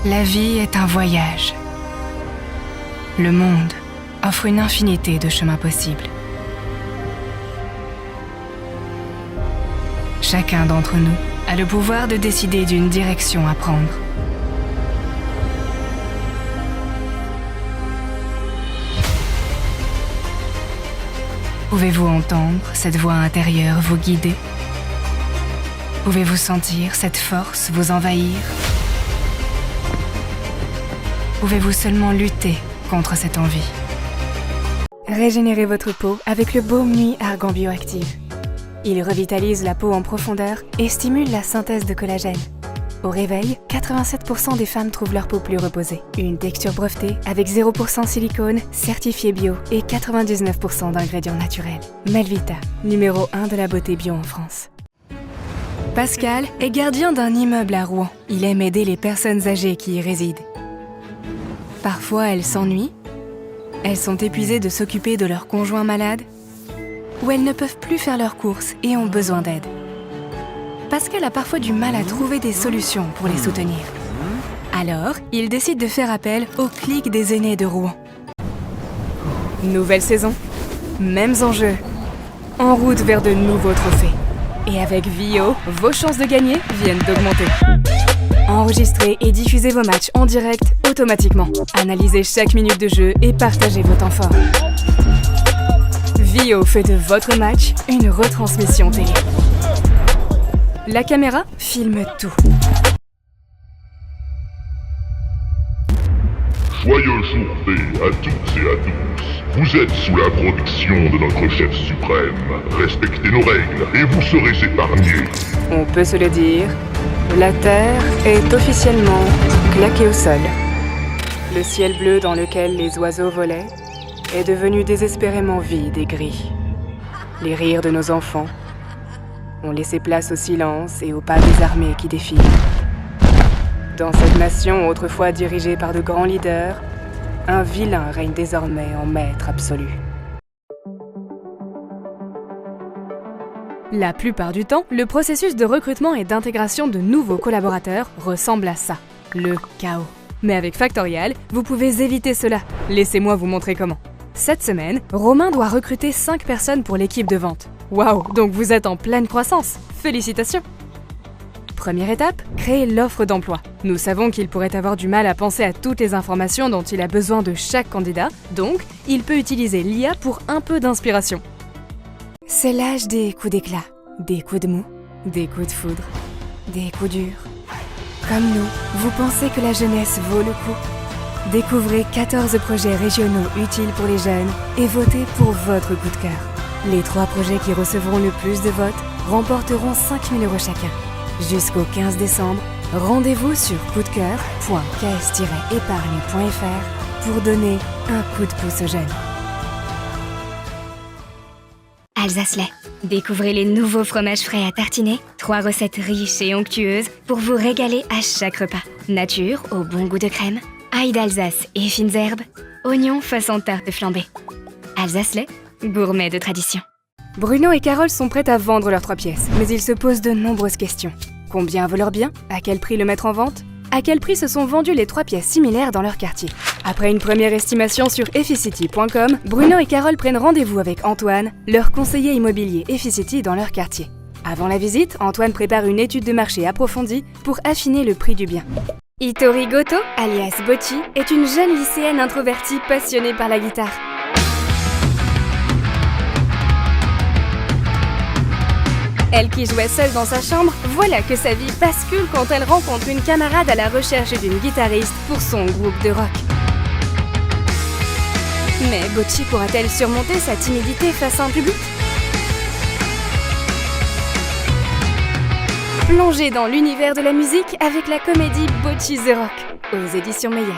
La vie est un voyage. Le monde offre une infinité de chemins possibles. Chacun d'entre nous a le pouvoir de décider d'une direction à prendre. Pouvez-vous entendre cette voix intérieure vous guider? Pouvez-vous sentir cette force vous envahir? Pouvez-vous seulement lutter contre cette envie? Régénérez votre peau avec le baume nuit Argan Bioactive. Il revitalise la peau en profondeur et stimule la synthèse de collagène. Au réveil, 87% des femmes trouvent leur peau plus reposée. Une texture brevetée avec 0% silicone, certifié bio et 99% d'ingrédients naturels. Melvita, numéro 1 de la beauté bio en France. Pascal est gardien d'un immeuble à Rouen. Il aime aider les personnes âgées qui y résident. Parfois, elles s'ennuient, elles sont épuisées de s'occuper de leur conjoint malade, ou elles ne peuvent plus faire leurs courses et ont besoin d'aide. Pascal a parfois du mal à trouver des solutions pour les soutenir. Alors, il décide de faire appel au Clic des aînés de Rouen. Nouvelle saison, mêmes enjeux, en route vers de nouveaux trophées. Et avec Vio, vos chances de gagner viennent d'augmenter. Enregistrez et diffusez vos matchs en direct automatiquement. Analysez chaque minute de jeu et partagez vos temps forts. Vio fait de votre match une retransmission télé. La caméra filme tout. Joyeux jour D à toutes et à tous. Vous êtes sous la protection de notre chef suprême. Respectez nos règles et vous serez épargnés. On peut se le dire, la Terre est officiellement claquée au sol. Le ciel bleu dans lequel les oiseaux volaient est devenu désespérément vide et gris. Les rires de nos enfants ont laissé place au silence et au pas des armées qui défilent. Dans cette nation autrefois dirigée par de grands leaders, un vilain règne désormais en maître absolu. La plupart du temps, le processus de recrutement et d'intégration de nouveaux collaborateurs ressemble à ça, le chaos. Mais avec Factorial, vous pouvez éviter cela. Laissez-moi vous montrer comment. Cette semaine, Romain doit recruter 5 personnes pour l'équipe de vente. Waouh, donc vous êtes en pleine croissance. Félicitations! Première étape, créer l'offre d'emploi. Nous savons qu'il pourrait avoir du mal à penser à toutes les informations dont il a besoin de chaque candidat, donc il peut utiliser l'IA pour un peu d'inspiration. C'est l'âge des coups d'éclat, des coups de mou, des coups de foudre, des coups durs. Comme nous, vous pensez que la jeunesse vaut le coup? Découvrez 14 projets régionaux utiles pour les jeunes et votez pour votre coup de cœur. Les 3 projets qui recevront le plus de votes remporteront 5 000 € chacun. Jusqu'au 15 décembre, rendez-vous sur coupdecoeur.ks-épargne.fr pour donner un coup de pouce aux jeunes. Alsace-Lait. Découvrez les nouveaux fromages frais à tartiner, 3 recettes riches et onctueuses pour vous régaler à chaque repas. Nature au bon goût de crème, ail d'Alsace et fines herbes, oignons façon tarte flambée. Alsace-Lait, gourmet de tradition. Bruno et Carole sont prêts à vendre leurs 3 pièces, mais ils se posent de nombreuses questions. Combien vaut leur bien? À quel prix le mettre en vente? À quel prix se sont vendues les 3 pièces similaires dans leur quartier? Après une première estimation sur Efficity.com, Bruno et Carole prennent rendez-vous avec Antoine, leur conseiller immobilier Efficity dans leur quartier. Avant la visite, Antoine prépare une étude de marché approfondie pour affiner le prix du bien. Hitori Goto, alias Bocci, est une jeune lycéenne introvertie passionnée par la guitare. Elle qui jouait seule dans sa chambre, voilà que sa vie bascule quand elle rencontre une camarade à la recherche d'une guitariste pour son groupe de rock. Mais Bocci pourra-t-elle surmonter sa timidité face à un public? Plongez dans l'univers de la musique avec la comédie Bocci The Rock, aux éditions Mayenne.